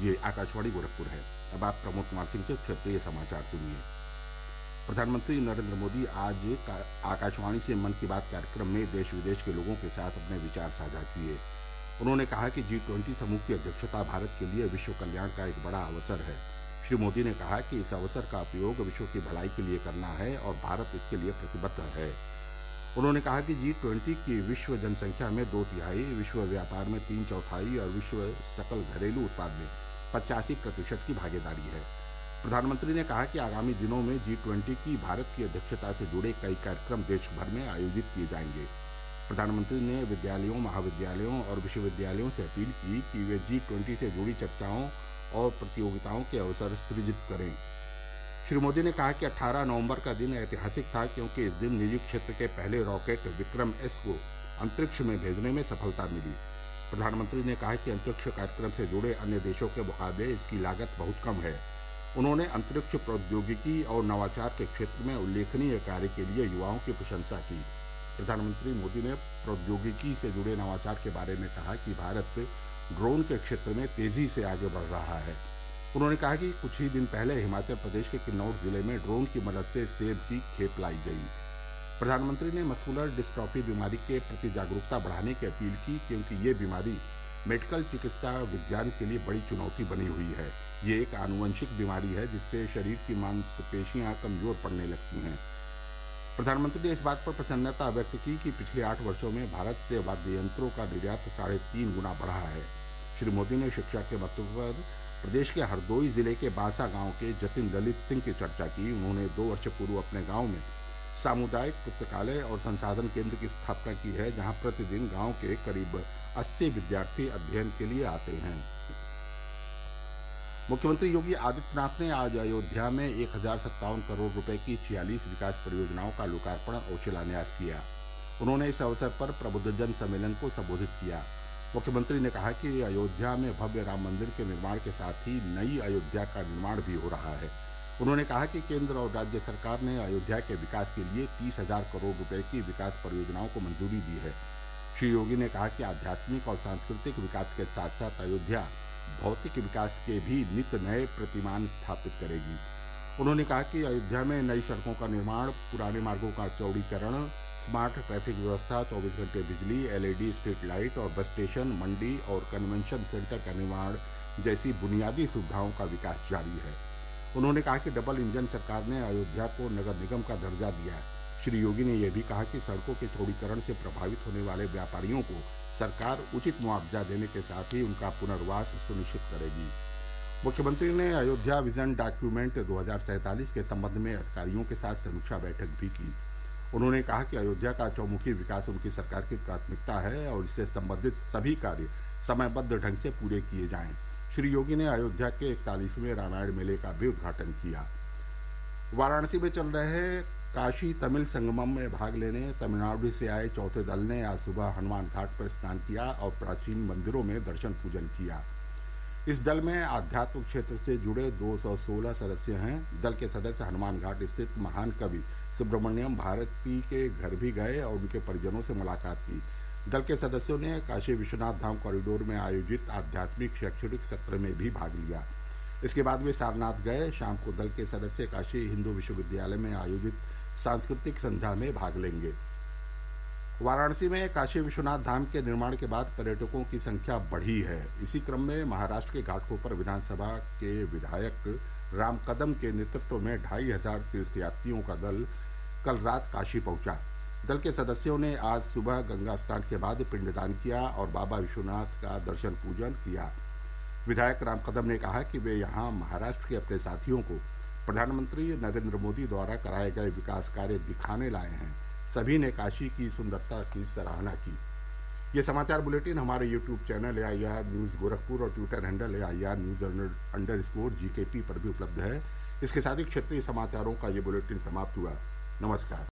ये आकाशवाणी गोरखपुर है। अब आप प्रमोद कुमार सिंह से क्षेत्रीय समाचार सुनिए। प्रधानमंत्री नरेंद्र मोदी आज आकाशवाणी से मन की बात कार्यक्रम में देश विदेश के लोगों के साथ अपने विचार साझा किए। उन्होंने कहा कि G20 समूह की अध्यक्षता भारत के लिए विश्व कल्याण का एक बड़ा अवसर है। श्री मोदी ने कहा कि इस अवसर का उपयोग विश्व की भलाई के लिए करना है और भारत इसके लिए प्रतिबद्ध है। उन्होंने कहा कि G20 की विश्व जनसंख्या में 2/3, विश्व व्यापार में 3/4 और विश्व सकल घरेलू उत्पाद में 85% की भागीदारी है। प्रधानमंत्री ने कहा कि आगामी दिनों में G20 की भारत की अध्यक्षता से जुड़े कई कार्यक्रम देश भर में आयोजित किए जाएंगे। प्रधानमंत्री ने विद्यालयों, महाविद्यालयों और विश्वविद्यालयों से अपील की कि वे G20 से जुड़ी चर्चाओं और प्रतियोगिताओं के अवसर सृजित करें। श्री मोदी ने कहा कि 18 नवंबर का दिन ऐतिहासिक था, क्योंकि इस दिन निजी क्षेत्र के पहले रॉकेट विक्रम एस को अंतरिक्ष में भेजने में सफलता मिली। प्रधानमंत्री ने कहा कि अंतरिक्ष कार्यक्रम से जुड़े अन्य देशों के मुकाबले इसकी लागत बहुत कम है। उन्होंने अंतरिक्ष प्रौद्योगिकी और नवाचार के क्षेत्र में उल्लेखनीय कार्य के लिए युवाओं की प्रशंसा की। प्रधानमंत्री मोदी ने प्रौद्योगिकी से जुड़े नवाचार के बारे में कहा कि भारत ड्रोन के क्षेत्र में तेजी से आगे बढ़ रहा है। उन्होंने कहा कि कुछ ही दिन पहले हिमाचल प्रदेश के किन्नौर जिले में ड्रोन की मदद से सेब की खेप लाई गई। प्रधानमंत्री ने मस्कुलर डिस्ट्रॉफी बीमारी के प्रति जागरूकता बढ़ाने की अपील की, क्योंकि ये बीमारी मेडिकल चिकित्सा विज्ञान के लिए बड़ी चुनौती बनी हुई है। ये एक आनुवंशिक बीमारी है जिससे शरीर की मांसपेशियां कमजोर पड़ने लगती हैं। प्रधानमंत्री ने इस बात पर प्रसन्नता व्यक्त की कि पिछले 8 वर्षों में भारत से वाद्य यंत्रों का निर्यात 3.5 गुना बढ़ा है। श्री मोदी ने शिक्षा के महत्व पर प्रदेश के हरदोई जिले के बांसा गांव के जतिन ललित सिंह की चर्चा की। उन्होंने 2 वर्ष पूर्व अपने गांव में सामुदायिक पुस्तकालय और संसाधन केंद्र की स्थापना की है, जहां प्रतिदिन गांव के करीब 80 विद्यार्थी अध्ययन के लिए आते हैं। मुख्यमंत्री योगी आदित्यनाथ ने आज अयोध्या में 1057 करोड़ रुपए की 46 विकास परियोजनाओं का लोकार्पण और शिलान्यास किया। उन्होंने इस अवसर पर प्रबुद्धजन सम्मेलन को संबोधित किया। मुख्यमंत्री ने कहा कि अयोध्या में भव्य राम मंदिर के निर्माण के साथ ही नई अयोध्या का निर्माण भी हो रहा है। उन्होंने कहा कि केंद्र और राज्य सरकार ने अयोध्या के विकास के लिए 30,000 करोड़ रुपए की विकास परियोजनाओं को मंजूरी दी है। श्री योगी ने कहा कि आध्यात्मिक और सांस्कृतिक विकास के साथ साथ अयोध्या भौतिक विकास के भी नित नए प्रतिमान स्थापित करेगी। उन्होंने कहा कि अयोध्या में नई सड़कों का निर्माण, पुराने मार्गों का चौड़ीकरण, स्मार्ट ट्रैफिक व्यवस्था, 24 घंटे बिजली, LED स्ट्रीट लाइट और बस स्टेशन, मंडी और कन्वेंशन सेंटर का निर्माण जैसी बुनियादी सुविधाओं का विकास जारी है। उन्होंने कहा कि डबल इंजन सरकार ने अयोध्या को नगर निगम का दर्जा दिया है। श्री योगी ने यह भी कहा कि सड़कों के चौड़ीकरण से प्रभावित होने वाले व्यापारियों को सरकार उचित मुआवजा देने के साथ ही उनका पुनर्वास सुनिश्चित करेगी। मुख्यमंत्री ने अयोध्या विजन डॉक्यूमेंट 2047 के संबंध में अधिकारियों के साथ समीक्षा बैठक भी की। उन्होंने कहा कि अयोध्या का चौमुखी विकास उनकी सरकार की प्राथमिकता है और इससे संबंधित सभी कार्य समयबद्ध ढंग से पूरे किए जाएं। श्री योगी ने अयोध्या के 41वें रामायण मेले का भी उद्घाटन किया। वाराणसी में चल रहे काशी तमिल संगमम में भाग लेने तमिलनाडु से आए चौथे दल ने आज सुबह हनुमान घाट पर स्नान किया और प्राचीन मंदिरों में दर्शन पूजन किया। इस दल में आध्यात्म क्षेत्र से जुड़े 216 सदस्य हैं। दल के सदस्य हनुमान घाट स्थित महान कवि सुब्रमण्यम भारती के घर भी गए और उनके परिजनों से मुलाकात की। दल के सदस्यों ने काशी विश्वनाथ धाम कॉरिडोर में आयोजित आध्यात्मिक शैक्षणिक सत्र में भी भाग लिया। इसके बाद वे सारनाथ गए। शाम को दल के सदस्य काशी हिंदू विश्वविद्यालय में आयोजित सांस्कृतिक संध्या में भाग लेंगे। वाराणसी में काशी विश्वनाथ धाम के निर्माण के बाद पर्यटकों की संख्या बढ़ी है। इसी क्रम में महाराष्ट्र के घाटकोपर विधानसभा के विधायक राम कदम के नेतृत्व में 2,500 तीर्थयात्रियों का दल कल रात काशी पहुंचा। दल के सदस्यों ने आज सुबह गंगा स्नान के बाद पिंडदान किया और बाबा विश्वनाथ का दर्शन पूजन किया। विधायक राम कदम ने कहा कि वे यहाँ महाराष्ट्र के अपने साथियों को प्रधानमंत्री नरेंद्र मोदी द्वारा कराए गए विकास कार्य दिखाने लाए हैं। सभी ने काशी की सुंदरता की सराहना की। ये समाचार बुलेटिन हमारे YouTube channel AIR news Gorakhpur और ट्विटर हैंडल AIR न्यूज़_GKP पर भी उपलब्ध है। इसके साथ ही क्षेत्रीय समाचारों का ये बुलेटिन समाप्त हुआ। नमस्कार।